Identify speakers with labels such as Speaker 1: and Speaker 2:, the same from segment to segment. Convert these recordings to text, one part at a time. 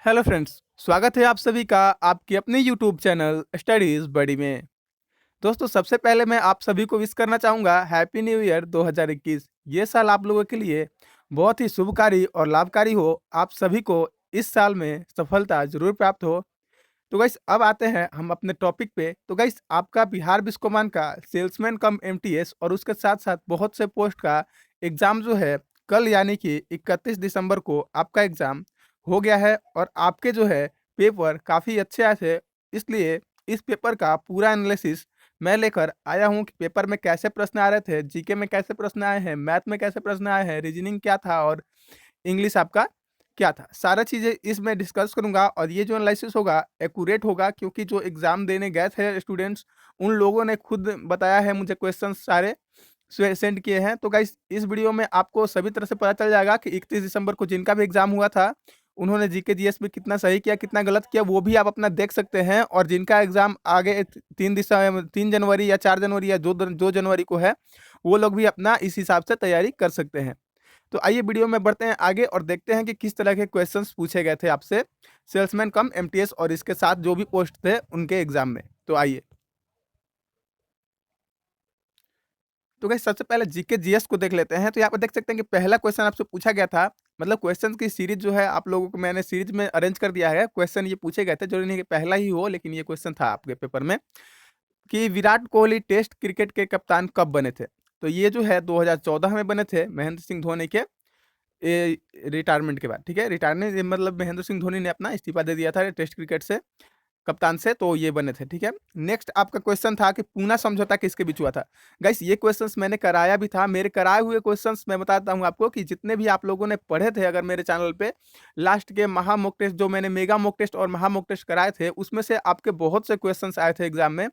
Speaker 1: Hello friends, स्वागत है आप सभी का आपके अपने यूट्यूब चैनल स्टडीज बडी में। दोस्तों, सबसे पहले मैं आप सभी को विश करना चाहूँगा हैप्पी न्यू ईयर 2021। ये साल आप लोगों के लिए बहुत ही शुभकारी और लाभकारी हो। आप सभी को इस साल में सफलता ज़रूर प्राप्त हो। तो गाइस, अब आते हैं हम अपने टॉपिक पे। तो गाइस, आपका बिहार बिस्कोमान का सेल्समैन कम एमटीएस और उसके साथ-साथ बहुत से पोस्ट का एग्ज़ाम जो है कल यानी कि 31 दिसंबर को आपका एग्ज़ाम हो गया है और आपके जो है पेपर काफ़ी अच्छे आए थे। इसलिए इस पेपर का पूरा एनालिसिस मैं लेकर आया हूँ कि पेपर में कैसे प्रश्न आ रहे थे, जीके में कैसे प्रश्न आए हैं, मैथ में कैसे प्रश्न आए हैं, रीजनिंग क्या था और इंग्लिश आपका क्या था। सारा चीज़ें इसमें डिस्कस करूँगा और ये जो एनालिसिस होगा एक्यूरेट होगा, क्योंकि जो एग्ज़ाम देने गए थे स्टूडेंट्स, उन लोगों ने खुद बताया है मुझे, क्वेश्चन सारे सेंड किए हैं। तो गाइस, इस वीडियो में आपको सभी तरह से पता चल जाएगा कि 31 दिसंबर को जिनका भी एग्ज़ाम हुआ था, उन्होंने जीके जीएस में कितना सही किया, कितना गलत किया, वो भी आप अपना देख सकते हैं। और जिनका एग्ज़ाम आगे 3 जनवरी या 4 जनवरी या 2 जनवरी को है, वो लोग भी अपना इस हिसाब से तैयारी कर सकते हैं। तो आइए वीडियो में बढ़ते हैं आगे और देखते हैं कि किस तरह के क्वेश्चंस पूछे गए थे आपसे सेल्समैन कम एमटीएस और इसके साथ जो भी पोस्ट थे उनके एग्जाम में। तो आइए, तो गाइस सबसे पहले जीके जीएस को देख लेते हैं। तो यहाँ पे देख सकते हैं कि पहला क्वेश्चन आपसे पूछा गया था। मतलब क्वेश्चन की सीरीज जो है आप लोगों को मैंने सीरीज में अरेंज कर दिया है। क्वेश्चन ये पूछे गए थे, जरूरी नहीं कि पहला ही हो, लेकिन ये क्वेश्चन था आपके पेपर में कि विराट कोहली टेस्ट क्रिकेट के कप्तान कब बने थे। तो ये जो है 2014 में बने थे, महेंद्र सिंह धोनी के रिटायरमेंट के बाद। ठीक है, रिटायरमेंट मतलब महेंद्र सिंह धोनी ने अपना इस्तीफा दे दिया था टेस्ट क्रिकेट से, कप्तान से, तो ये बने थे। ठीक है, नेक्स्ट आपका क्वेश्चन था कि पूना समझौता किसके बीच हुआ था। गाइस, ये क्वेश्चंस मैंने कराया भी था। मेरे कराए हुए क्वेश्चंस मैं बताता हूँ आपको कि जितने भी आप लोगों ने पढ़े थे अगर मेरे चैनल पे, लास्ट के महा मॉक टेस्ट जो मैंने मेगा मॉक टेस्ट और महा मॉक टेस्ट कराए थे, उसमें से आपके बहुत से क्वेश्चंस आए थे एग्जाम में,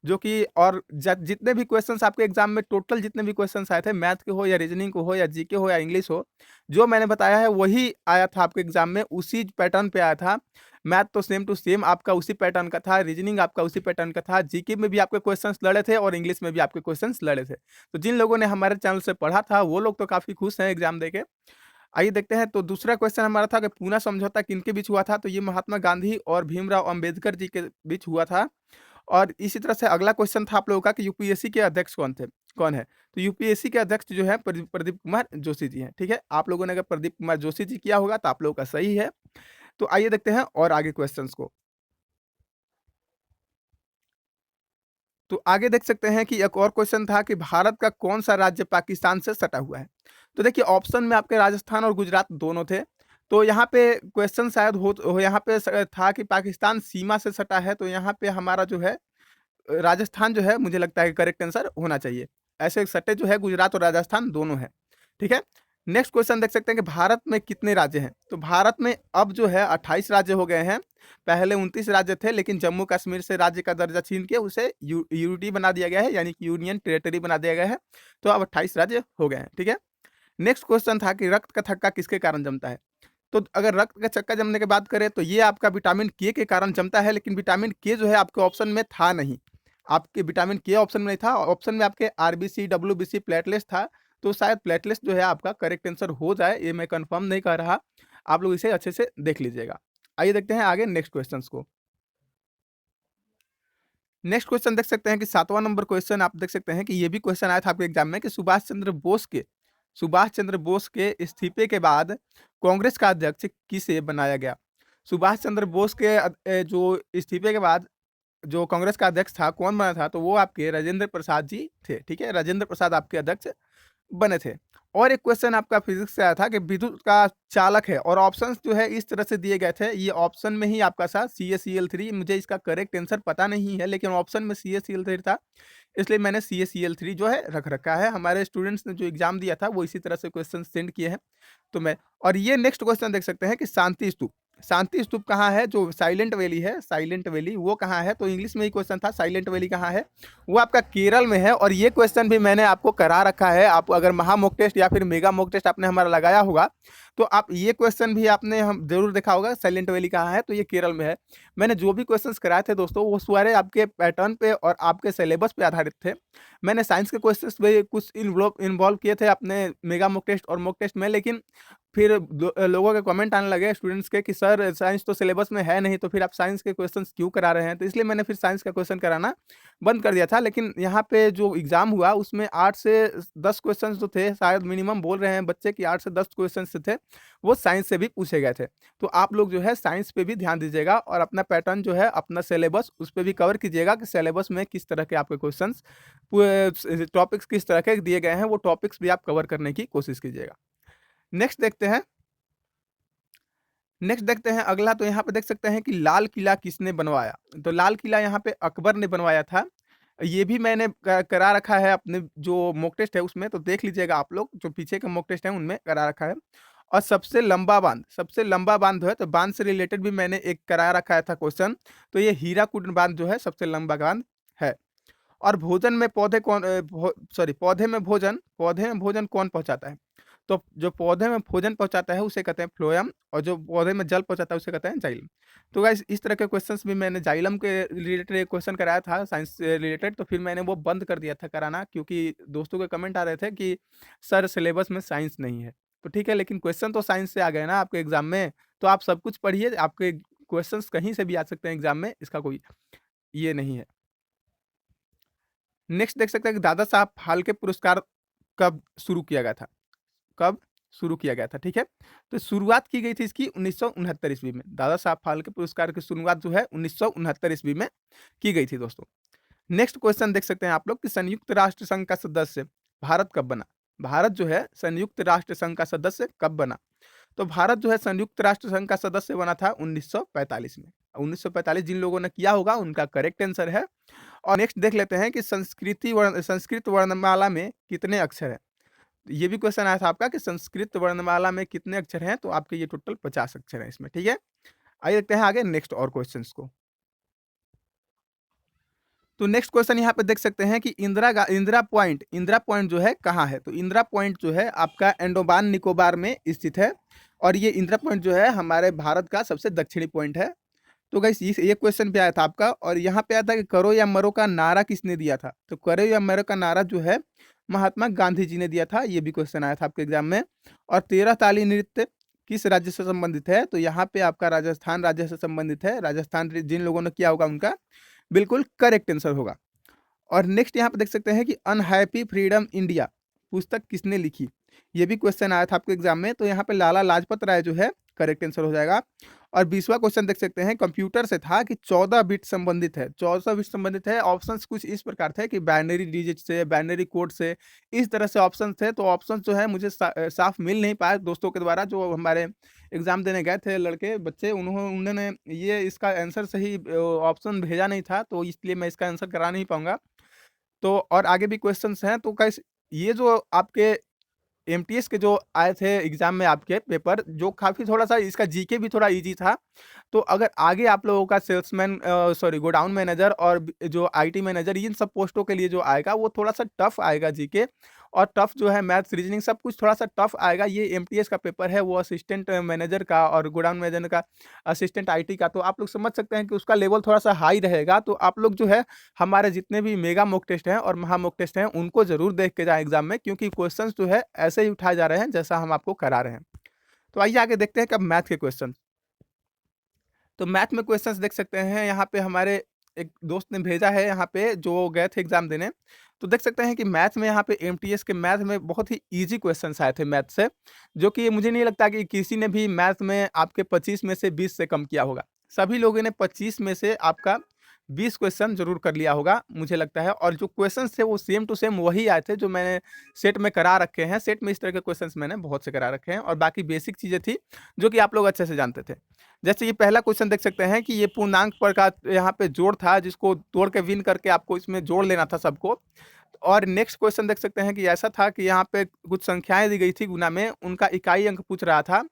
Speaker 1: जो कि और जितने भी क्वेश्चंस आपके एग्जाम में टोटल जितने भी क्वेश्चंस आए थे, मैथ के हो या रीजनिंग को हो या जीके हो या इंग्लिश हो, जो मैंने बताया है वही आया था आपके एग्जाम में, उसी पैटर्न पे आया था। मैथ तो सेम टू सेम आपका उसी पैटर्न का था, रीजनिंग आपका उसी पैटर्न का था, जीके में भी आपके क्वेश्चंस लड़े थे और इंग्लिश में भी आपके क्वेश्चंस लड़े थे। तो जिन लोगों ने हमारे चैनल से पढ़ा था वो लोग तो काफ़ी खुश हैं एग्जाम देके। आइए देखते हैं। तो दूसरा क्वेश्चन हमारा था कि पूना समझौता किनके बीच हुआ था। तो ये महात्मा गांधी और भीमराव अंबेडकर जी के बीच हुआ था। और इसी तरह से अगला क्वेश्चन था आप लोगों का कि यूपीएससी के अध्यक्ष कौन है। तो यूपीएससी के अध्यक्ष जो है प्रदीप कुमार जोशी जी हैं। ठीक है, आप लोगों ने अगर प्रदीप कुमार जोशी जी किया होगा तो आप लोगों का सही है। तो आइए देखते हैं और आगे क्वेश्चंस को। तो आगे देख सकते हैं कि एक और क्वेश्चन था कि भारत का कौन सा राज्य पाकिस्तान से सटा हुआ है। तो देखिए, ऑप्शन में आपके राजस्थान और गुजरात दोनों थे। तो यहाँ पे क्वेश्चन शायद यहाँ पे था कि पाकिस्तान सीमा से सटा है, तो यहाँ पे हमारा जो है राजस्थान जो है, मुझे लगता है करेक्ट आंसर होना चाहिए। ऐसे सटे जो है गुजरात और राजस्थान दोनों है। ठीक है, नेक्स्ट क्वेश्चन देख सकते हैं कि भारत में कितने राज्य हैं। तो भारत में अब जो है 28 राज्य हो गए हैं। पहले 29 राज्य थे, लेकिन जम्मू कश्मीर से राज्य का दर्जा छीन के उसे यूटी बना दिया गया है, यानी कि यूनियन टेरेटरी बना दिया गया है। तो अब 28 राज्य हो गए हैं। ठीक है, नेक्स्ट क्वेश्चन था कि रक्त का थक्का किसके कारण जमता है। तो अगर रक्त का चक्का जमने की बात करें तो ये आपका विटामिन के कारण जमता है, लेकिन विटामिन के जो है आपके ऑप्शन में था नहीं। आपके विटामिन के ऑप्शन में नहीं था, ऑप्शन में आपके आरबीसी, डब्ल्यूबीसी, प्लेटलेट्स था। तो शायद प्लेटलेट्स जो है आपका करेक्ट आंसर हो जाए, ये मैं कंफर्म नहीं कर रहा। आप लोग इसे अच्छे से देख लीजिएगा। आइए देखते हैं आगे नेक्स्ट क्वेश्चंस को। नेक्स्ट क्वेश्चन देख सकते हैं कि 7वां नंबर क्वेश्चन आप देख सकते हैं कि ये भी क्वेश्चन आया था आपके एग्जाम में कि सुभाष चंद्र बोस के इस्तीफे के बाद कांग्रेस का अध्यक्ष किसे बनाया गया। सुभाष चंद्र बोस के जो इस्तीफे के बाद जो कांग्रेस का अध्यक्ष था, कौन बना था, तो वो आपके राजेंद्र प्रसाद जी थे। ठीक है, राजेंद्र प्रसाद आपके अध्यक्ष बने थे। और एक क्वेश्चन आपका फिजिक्स से आया था कि विद्युत का चालक है, और ऑप्शंस जो है इस तरह से दिए गए थे। ये ऑप्शन में ही आपका था CaCl3। मुझे इसका करेक्ट आंसर पता नहीं है, लेकिन ऑप्शन में CaCl3 था, इसलिए मैंने CaCl3 जो है रख रखा है। हमारे स्टूडेंट्स ने जो एग्जाम दिया था वो इसी तरह से क्वेश्चन सेंड किए हैं। तो मैं, और ये नेक्स्ट क्वेश्चन देख सकते हैं कि शांति स्तूप कहाँ है। जो साइलेंट वैली है, साइलेंट वैली वो कहाँ है। तो इंग्लिश में ही क्वेश्चन था, साइलेंट वैली कहाँ है, वो आपका केरल में है। और ये क्वेश्चन भी मैंने आपको करा रखा है। आप अगर महा मॉक टेस्ट या फिर मेगा मॉक टेस्ट आपने हमारा लगाया होगा तो आप ये क्वेश्चन भी आपने हम ज़रूर देखा होगा, साइलेंट वैली कहाँ है? तो ये केरल में है। मैंने जो भी क्वेश्चंस कराए थे दोस्तों, वो सारे आपके पैटर्न पे और आपके सिलेबस पे आधारित थे। मैंने साइंस के क्वेश्चंस भी कुछ इन्वॉल्व किए थे अपने मेगा मॉक टेस्ट और मॉक टेस्ट में, लेकिन फिर लोगों के कमेंट आने लगे स्टूडेंट्स के कि सर साइंस तो सिलेबस में है नहीं, तो फिर आप साइंस के क्वेश्चंस क्यों करा रहे हैं? तो इसलिए मैंने फिर साइंस का क्वेश्चन कराना बंद कर दिया था। लेकिन यहाँ पे जो एग्ज़ाम हुआ उसमें 8 से 10 क्वेश्चंस जो थे, शायद मिनिमम बोल रहे हैं बच्चे कि 8 से 10 क्वेश्चंस जो थे, वो साइंस से भी पूछे गए थे। तो आप लोग जो है साइंस पे भी ध्यान दीजिएगा और अपना पैटर्न जो है, अपना सिलेबस उस पे भी कवर कीजिएगा कि सिलेबस में किस तरह के आपके क्वेश्चंस टॉपिक्स किस तरह के दिए गए हैं, वो टॉपिक्स भी आप कवर करने की कोशिश कीजिएगा। नेक्स्ट देखते हैं। नेक्स्ट देखते हैं अगला। तो यहाँ पे देख सकते हैं कि लाल किला किसने बनवाया? तो लाल किला यहाँ पे अकबर ने बनवाया था। ये भी मैंने करा रखा है अपने जो मॉक टेस्ट है उसमें, तो देख लीजिएगा आप लोग, जो पीछे के मॉक टेस्ट हैं उनमें करा रखा है। और सबसे लंबा बांध जो है, तो बांध से रिलेटेड भी मैंने एक करा रखा था क्वेश्चन। तो ये हीराकुड बांध जो है सबसे लंबा बांध है। और भोजन में पौधे कौन सॉरी पौधे में भोजन कौन पहुँचाता है? तो जो पौधे में भोजन पहुँचाता है उसे कहते हैं फ्लोएम, और जो पौधे में जल पहुँचाता है उसे कहते हैं जाइलम। तो गाइस इस तरह के क्वेश्चंस भी मैंने जाइलम के रिलेटेड एक क्वेश्चन कराया था साइंस से रिलेटेड, तो फिर मैंने वो बंद कर दिया था कराना, क्योंकि दोस्तों के कमेंट आ रहे थे कि सर सिलेबस में साइंस नहीं है। तो ठीक है, लेकिन क्वेश्चन तो साइंस से आ गए ना आपके एग्ज़ाम में, तो आप सब कुछ पढ़िए, आपके क्वेश्चंस कहीं से भी आ सकते हैं एग्ज़ाम में, इसका कोई ये नहीं है। नेक्स्ट देख सकते हैं कि दादा साहब फाल्के पुरस्कार कब शुरू किया गया था? कब शुरू किया गया था, ठीक है? तो शुरुआत की गई थी इसकी 1969 ईस्वी में। दादा साहब फाल्के पुरस्कार की शुरुआत जो है 1969 ईस्वी में की गई थी दोस्तों। नेक्स्ट क्वेश्चन देख सकते हैं आप लोग कि संयुक्त राष्ट्र संघ का सदस्य भारत कब बना? भारत जो है संयुक्त राष्ट्र संघ का सदस्य कब बना? तो भारत जो है संयुक्त राष्ट्र संघ का सदस्य बना था 1945 में। 1945 जिन लोगों ने किया होगा उनका करेक्ट आंसर है। और नेक्स्ट देख लेते हैं कि संस्कृत वर्णमाला में कितने अक्षर हैं? ये भी क्वेश्चन आया था आपका कि संस्कृत वर्णमाला में कितने अक्षर हैं, तो आपके ये टोटल 50 अक्षर हैं इसमें, ठीक है? आइए देखते हैं आगे नेक्स्ट और क्वेश्चंस को। तो नेक्स्ट क्वेश्चन यहाँ पे देख सकते हैं कि इंदिरा पॉइंट जो है कहाँ है? तो इंदिरा पॉइंट जो है आपका अंडमान निकोबार में स्थित है, और ये इंदिरा पॉइंट जो है हमारे भारत का सबसे दक्षिणी पॉइंट है। तो गाइस ये क्वेश्चन भी आया था आपका, और यहाँ पे आया था कि करो या मरो का नारा किसने दिया था? तो करो या मरो का नारा जो है महात्मा गांधी जी ने दिया था। ये भी क्वेश्चन आया था आपके एग्जाम में। और 13 ताली नृत्य किस राज्य से संबंधित है? तो यहाँ पे आपका राजस्थान राज्य से संबंधित है। राजस्थान जिन लोगों ने किया होगा उनका बिल्कुल करेक्ट आंसर होगा। और नेक्स्ट यहाँ पे देख सकते हैं कि अनहैप्पी फ्रीडम इंडिया पुस्तक किसने लिखी? ये भी क्वेश्चन आया था आपके एग्जाम में। तो यहाँ पे लाला लाजपत राय जो है करेक्ट आंसर हो जाएगा। और 20वां क्वेश्चन देख सकते हैं कंप्यूटर से था कि 14 बिट संबंधित है। 14 बिट संबंधित है। ऑप्शंस कुछ इस प्रकार थे कि बाइनरी डिजिट से, बाइनरी कोड से, इस तरह से ऑप्शंस थे। तो ऑप्शंस जो है मुझे साफ मिल नहीं पाए दोस्तों के द्वारा, जो हमारे एग्जाम देने गए थे लड़के बच्चे, उन्होंने ये इसका आंसर सही ऑप्शन भेजा नहीं था, तो इसलिए मैं इसका आंसर करा नहीं पाऊंगा। तो और आगे भी क्वेश्चंस हैं। तो गाइस ये जो आपके एमटीएस के जो आए थे एग्जाम में आपके पेपर, जो काफ़ी थोड़ा-सा इसका जीके भी थोड़ा ईज़ी था। तो अगर आगे आप लोगों का सेल्समैन गोडाउन मैनेजर और जो आईटी मैनेजर, इन सब पोस्टों के लिए जो आएगा वो थोड़ा-सा टफ आएगा जीके, और टफ जो है मैथ्स, रीजनिंग सब कुछ थोड़ा-सा टफ आएगा। ये एमटीएस का पेपर है, वो असिस्टेंट मैनेजर का और गोडाउन मैनेजर का, असिस्टेंट आईटी का, तो आप लोग समझ सकते हैं कि उसका लेवल थोड़ा-सा हाई रहेगा। तो आप लोग जो है हमारे जितने भी मेगा मॉक टेस्ट हैं और महा मॉक टेस्ट हैं उनको ज़रूर देख के जाएँ एग्जाम में, क्योंकि क्वेश्चंस जो है ऐसे ही उठाए जा रहे हैं जैसा हम आपको करा रहे हैं। तो आइए आगे देखते हैं कि अब मैथ के क्वेश्चन। तो मैथ में क्वेश्चंस देख सकते हैं यहाँ पे हमारे एक दोस्त ने भेजा है, यहाँ पे जो गए थे एग्जाम देने। तो देख सकते हैं कि मैथ में यहाँ पे एमटीएस के मैथ में बहुत ही इजी क्वेश्चंस आए थे मैथ से, जो कि मुझे नहीं लगता कि किसी ने भी मैथ में आपके 25 में से 20 से कम किया होगा। सभी लोगों ने 25 में से आपका 20 क्वेश्चन जरूर कर लिया होगा मुझे लगता है। और जो क्वेश्चंस थे वो सेम टू सेम वही आए थे जो मैंने सेट में करा रखे हैं। सेट में इस तरह के क्वेश्चंस मैंने बहुत से करा रखे हैं, और बाकी बेसिक चीज़ें थी जो कि आप लोग अच्छे से जानते थे। जैसे ये पहला क्वेश्चन देख सकते हैं कि ये पूर्णांक पर का यहाँ पे जोड़ था, जिसको तोड़ के विन करके आपको इसमें जोड़ लेना था सबको। और नेक्स्ट क्वेश्चन देख सकते हैं कि ऐसा था कि यहाँ पे कुछ संख्याएं दी गई थी गुना में, उनका इकाई अंक पूछ रहा था।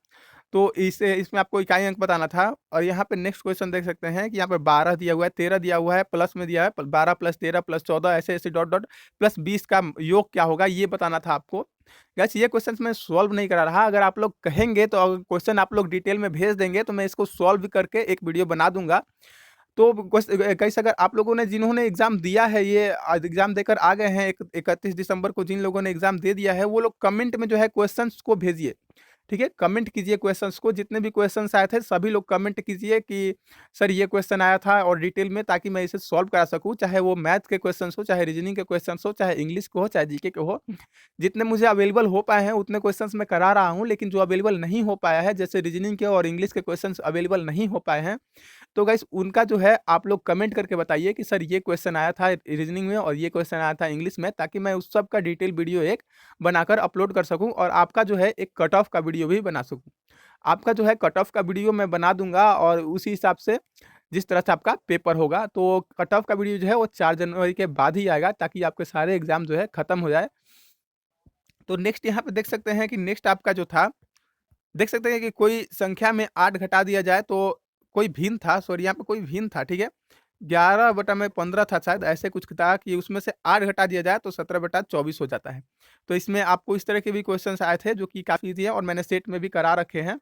Speaker 1: तो इसमें आपको इकाई अंक बताना था। और यहाँ पे नेक्स्ट क्वेश्चन देख सकते हैं कि यहाँ पे 12 दिया हुआ है, 13 दिया हुआ है, प्लस में दिया है 12 प्लस 13 प्लस 14 ऐसे-ऐसे डॉट डॉट प्लस 20 का योग क्या होगा ये बताना था आपको। गाइस ये क्वेश्चन्स मैं सॉल्व नहीं करा रहा, अगर आप लोग कहेंगे तो क्वेश्चन आप लोग डिटेल में भेज देंगे तो मैं इसको सॉल्व करके एक वीडियो बना दूँगा। तो गाइस अगर आप लोगों ने जिन्होंने एग्ज़ाम दिया है, ये आज एग्ज़ाम देकर आ गए हैं, 31 दिसंबर को जिन लोगों ने एग्ज़ाम दे दिया है, वो लोग कमेंट में जो है क्वेश्चंस को भेजिए। ठीक है? कमेंट कीजिए क्वेश्चंस को, जितने भी क्वेश्चंस आए थे सभी लोग कमेंट कीजिए कि सर ये क्वेश्चन आया था और डिटेल में, ताकि मैं इसे सॉल्व करा सकूँ। चाहे वो मैथ के क्वेश्चंस हो, चाहे रीजनिंग के क्वेश्चंस हो, चाहे इंग्लिश के हो, चाहे जीके के हो। जितने मुझे अवेलेबल हो पाए हैं उतने क्वेश्चंस मैं करा रहा हूँ, लेकिन जो अवेलेबल नहीं हो पाया है, जैसे रीजनिंग के और इंग्लिश के क्वेश्चंस अवेलेबल नहीं हो पाए हैं, तो गाइस उनका जो है आप लोग कमेंट करके बताइए कि सर ये क्वेश्चन आया था रीजनिंग में और ये क्वेश्चन आया था इंग्लिश में, ताकि मैं उस सब का डिटेल वीडियो एक बनाकर अपलोड कर सकूं और आपका जो है एक कट ऑफ का वीडियो भी बना सकूं। आपका जो है कट ऑफ का वीडियो मैं बना दूंगा और उसी हिसाब से जिस तरह से आपका पेपर होगा, तो कट ऑफ का वीडियो जो है वो 4 जनवरी के बाद ही आएगा, ताकि आपके सारे एग्जाम जो है खत्म हो जाए। तो नेक्स्ट यहाँ पे देख सकते हैं कि नेक्स्ट आपका जो था, देख सकते हैं कि कोई संख्या में 8 घटा दिया जाए तो कोई भिन्न था, सॉरी यहाँ पे कोई भिन्न था, ठीक है? 11/15 था शायद, ऐसे कुछ था कि उसमें से 8 घटा दिया जाए तो 17/24 हो जाता है। तो इसमें आपको इस तरह के भी क्वेश्चन्स आए थे जो कि काफ़ी ईज़ी है और मैंने सेट में भी करा रखे हैं।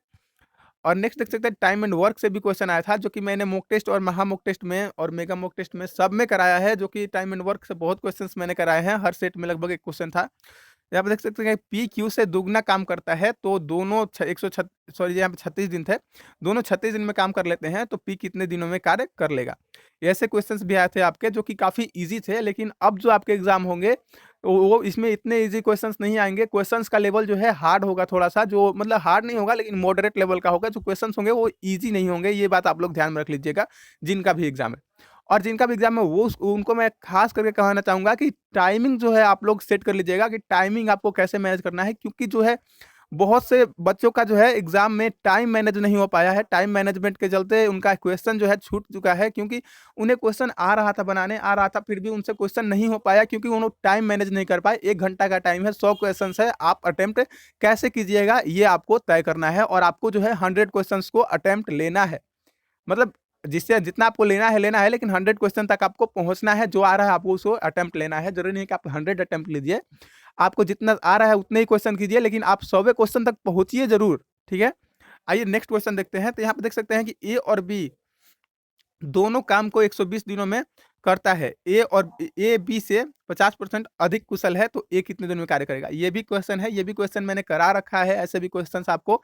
Speaker 1: और नेक्स्ट देख सकते हैं टाइम एंड वर्क से भी क्वेश्चन आया था, जो कि मैंने मॉक टेस्ट और महा मॉक टेस्ट में और मेगा मॉक टेस्ट में सब में कराया है, जो कि टाइम एंड वर्क से बहुत क्वेश्चंस मैंने कराए हैं, हर सेट में लगभग एक क्वेश्चन था। यहाँ पे देख सकते हैं पी क्यू से दुगना काम करता है, तो दोनों 106 सॉरी यहाँ पे 36 दिन थे, दोनों 36 दिन में काम कर लेते हैं, तो पी कितने दिनों में कार्य कर लेगा। ऐसे क्वेश्चंस भी आए थे आपके जो कि काफ़ी ईजी थे, लेकिन अब जो आपके एग्जाम होंगे तो वो इसमें इतने ईजी क्वेश्चंस नहीं आएंगे। क्वेश्चंस का लेवल जो है हार्ड होगा थोड़ा सा, जो मतलब हार्ड नहीं होगा लेकिन मॉडरेट लेवल का होगा। जो क्वेश्चंस होंगे वो ईजी नहीं होंगे, ये बात आप लोग ध्यान में रख लीजिएगा जिनका भी एग्जाम है। और जिनका भी एग्जाम है वो उनको मैं खास करके कहना चाहूँगा कि टाइमिंग जो है आप लोग सेट कर लीजिएगा कि टाइमिंग आपको कैसे मैनेज करना है, क्योंकि जो है बहुत से बच्चों का जो है एग्जाम में टाइम मैनेज नहीं हो पाया है। टाइम मैनेजमेंट के चलते उनका क्वेश्चन जो है छूट चुका है, क्योंकि उन्हें क्वेश्चन आ रहा था, बनाने आ रहा था, फिर भी उनसे क्वेश्चन नहीं हो पाया क्योंकि उन्होंने टाइम मैनेज नहीं कर पाए। 1 घंटा का टाइम है, 100 क्वेश्चन है, आप अटेम्प्ट कैसे कीजिएगा ये आपको तय करना है और आपको जो है 100 क्वेश्चन को अटेम्प्ट लेना है। मतलब जिससे जितना आपको लेना है, लेकिन 100 क्वेश्चन तक आपको पहुंचना है। जो आ रहा है आपको उसको अटेम्प्ट लेना है, जरूरी नहीं कि आप 100 अटेम्प्ट लीजिए। आपको जितना आ रहा है उतने ही क्वेश्चन कीजिए, लेकिन आप 100वें क्वेश्चन तक पहुंचिए जरूर, ठीक है? आइए नेक्स्ट क्वेश्चन देखते हैं। तो यहाँ पे देख सकते हैं कि ए और बी दोनों काम को 120 दिनों में करता है। ए बी से 50% अधिक कुशल है, तो ए कितने दिनों में कार्य करेगा? ये भी क्वेश्चन है, ये भी क्वेश्चन मैंने करा रखा है। ऐसे भी क्वेश्चन आपको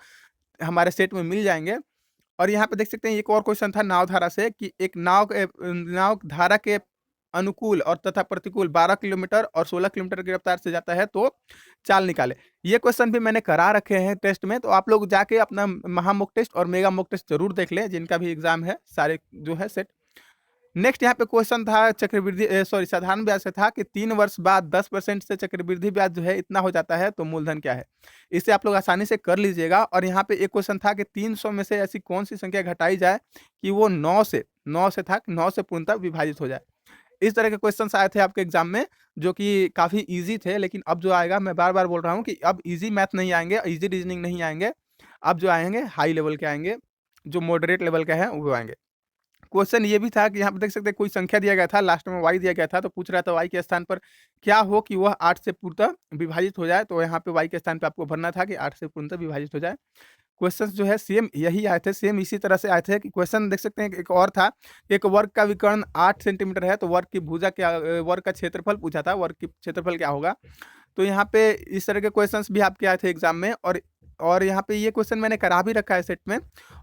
Speaker 1: हमारे सेट में मिल जाएंगे। और यहाँ पे देख सकते हैं एक और क्वेश्चन था नाव धारा से, कि एक नाव धारा के अनुकूल और तथा प्रतिकूल 12 किलोमीटर और 16 किलोमीटर की रफ्तार से जाता है, तो चाल निकाले। ये क्वेश्चन भी मैंने करा रखे हैं टेस्ट में, तो आप लोग जाके अपना महा मॉक टेस्ट और मेगा मॉक टेस्ट जरूर देख लें, जिनका भी एग्जाम है सारे जो है सेट। नेक्स्ट यहाँ पे क्वेश्चन था चक्रवृद्धि सॉरी साधारण ब्याज से था कि 3 वर्ष बाद 10% से चक्रवृद्धि ब्याज जो है इतना हो जाता है, तो मूलधन क्या है? इसे आप लोग आसानी से कर लीजिएगा। और यहाँ पे एक क्वेश्चन था कि 300 में से ऐसी कौन सी संख्या घटाई जाए कि वो 9 से था, 9 से पूर्णतः विभाजित हो जाए। इस तरह के क्वेश्चंस आए थे आपके एग्जाम में, जो कि काफ़ी ईजी थे। लेकिन अब जो आएगा, मैं बार बार बोल रहा हूँ कि अब ईजी मैथ नहीं आएंगे, ईजी रीजनिंग नहीं आएंगे, अब जो आएंगे हाई लेवल के आएंगे, जो मॉडरेट लेवल के हैं वो आएंगे। क्वेश्चन ये भी था कि यहाँ पे देख सकते हैं कोई संख्या दिया गया था, लास्ट में y दिया गया था, तो पूछ रहा था y के स्थान पर क्या हो कि वह 8 से पूर्णतः विभाजित हो जाए। तो यहाँ पे y के स्थान पे आपको भरना था कि 8 से पूर्णतः विभाजित हो जाए। क्वेश्चंस जो है सेम यही आए थे, सेम इसी तरह से आए थे। कि क्वेश्चन देख सकते हैं एक और था, एक वर्ग का विकर्ण 8 सेंटीमीटर है, तो वर्ग की भुजा क्या, वर्ग का क्षेत्रफल पूछा था, वर्ग की क्षेत्रफल क्या होगा। तो यहाँ पे इस तरह के क्वेश्चंस भी आपके आए थे एग्जाम में। और यहाँ पे ये क्वेश्चन मैंने करा भी रखा है सेट में।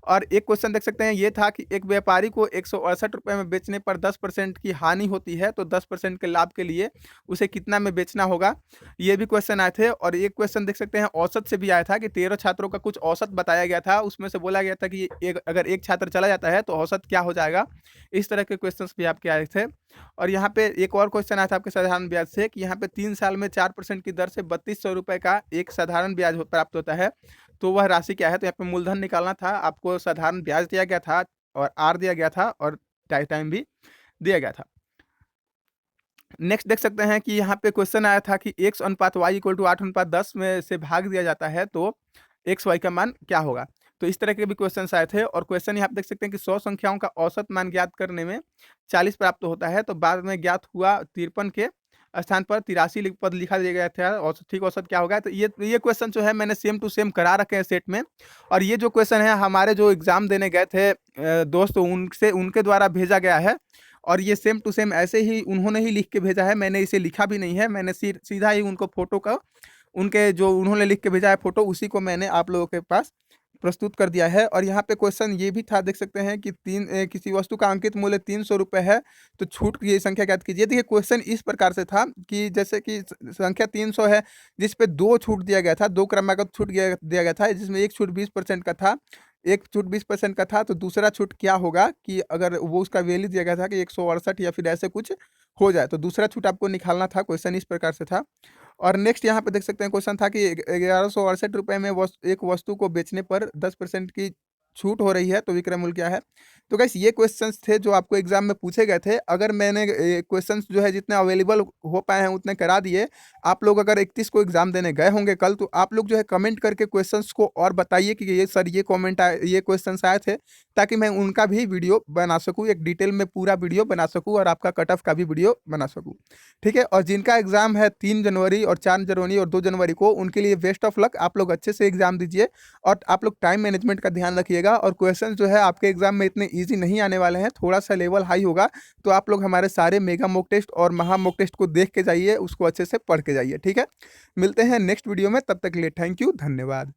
Speaker 1: और एक क्वेश्चन देख सकते हैं, ये था कि एक व्यापारी को 168 रुपये में बेचने पर 10% की हानि होती है, तो 10% के लाभ के लिए उसे कितना में बेचना होगा? ये भी क्वेश्चन आए थे। और एक क्वेश्चन देख सकते हैं औसत से भी आया था कि 13 छात्रों का कुछ औसत बताया गया था, उसमें से बोला गया था कि अगर एक छात्र चला जाता है तो औसत क्या हो जाएगा। इस तरह के क्वेश्चन भी आपके आए थे। और यहाँ पे एक और क्वेश्चन आया था आपके साधारण ब्याज से, कि यहाँ पे 3 साल में 4% की दर से 3200 रुपये का एक साधारण ब्याज प्राप्त होता है, तो वह राशि क्या है? तो यहाँ पे मूलधन निकालना था, आपको साधारण ब्याज दिया गया था और आर दिया गया था और टाइम भी दिया गया था। नेक्स्ट देख सकते हैं कि यहाँ पे क्वेश्चन आया था कि x अनुपात y = 8:10 में से भाग दिया जाता है, तो x y का मान क्या होगा? तो इस तरह के भी क्वेश्चन्स आए थे और क्वेश्चन यहाँ पे देख सकते हैं कि 100 संख्याओं का औसत मान ज्ञात करने में 40 प्राप्त होता है, तो बाद में ज्ञात हुआ 53 के स्थान पर 83 पद लिखा दिया गया था और ठीक औसत क्या होगा? तो ये क्वेश्चन जो है मैंने सेम टू सेम करा रखे हैं सेट में और ये जो क्वेश्चन है हमारे जो एग्ज़ाम देने गए थे दोस्त उनके द्वारा भेजा गया है और ये सेम टू सेम ऐसे ही उन्होंने ही लिख के भेजा है, मैंने इसे लिखा भी नहीं है, मैंने सीधा ही उनको फ़ोटो का उनके जो उन्होंने लिख के भेजा है फ़ोटो उसी को मैंने आप लोगों के पास प्रस्तुत कर दिया है और यहाँ पे क्वेश्चन ये भी था देख सकते हैं कि किसी वस्तु का अंकित मूल्य 300 रुपये है तो छूट की संख्या ज्ञात कीजिए। देखिए क्वेश्चन इस प्रकार से था कि जैसे कि संख्या 300 है जिस पे 2 छूट दिया गया था, 2 क्रमागत छूट दिया गया था जिसमें एक छूट 20% का था, एक छूट 20% का था, तो दूसरा छूट क्या होगा कि अगर वो उसका वैल्यू दिया गया था कि 168 या फिर ऐसे कुछ हो जाए तो दूसरा छूट आपको निकालना था। क्वेश्चन इस प्रकार से था और नेक्स्ट यहाँ पे देख सकते हैं क्वेश्चन था कि 1168 रुपये में एक वस्तु को बेचने पर 10% की छूट हो रही है तो विक्रय मूल्य क्या है? तो गाइस ये क्वेश्चंस थे जो आपको एग्जाम में पूछे गए थे। अगर मैंने क्वेश्चंस जो है जितने अवेलेबल हो पाए हैं उतने करा दिए। आप लोग अगर 31 को एग्जाम देने गए होंगे कल तो आप लोग जो है कमेंट करके क्वेश्चंस को और बताइए कि ये सर ये क्वेश्चंस आए थे ताकि मैं उनका भी वीडियो बना सकूँ, एक डिटेल में पूरा वीडियो बना सकूँ और आपका कट ऑफ का भी वीडियो बना सकूँ। ठीक है, और जिनका एग्जाम है 3 जनवरी और 4 जनवरी और 2 जनवरी को उनके लिए बेस्ट ऑफ लक। आप लोग अच्छे से एग्जाम दीजिए और आप लोग टाइम मैनेजमेंट का ध्यान रखिएगा और क्वेश्चन जो है आपके एग्जाम में इतने ईजी नहीं आने वाले हैं, थोड़ा सा लेवल हाई होगा। तो आप लोग हमारे सारे मेगा मॉक टेस्ट और महा मॉक टेस्ट को देख के जाइए, उसको अच्छे से पढ़ के जाइए। ठीक है, मिलते हैं नेक्स्ट वीडियो में, तब तक के लिए थैंक यू, धन्यवाद।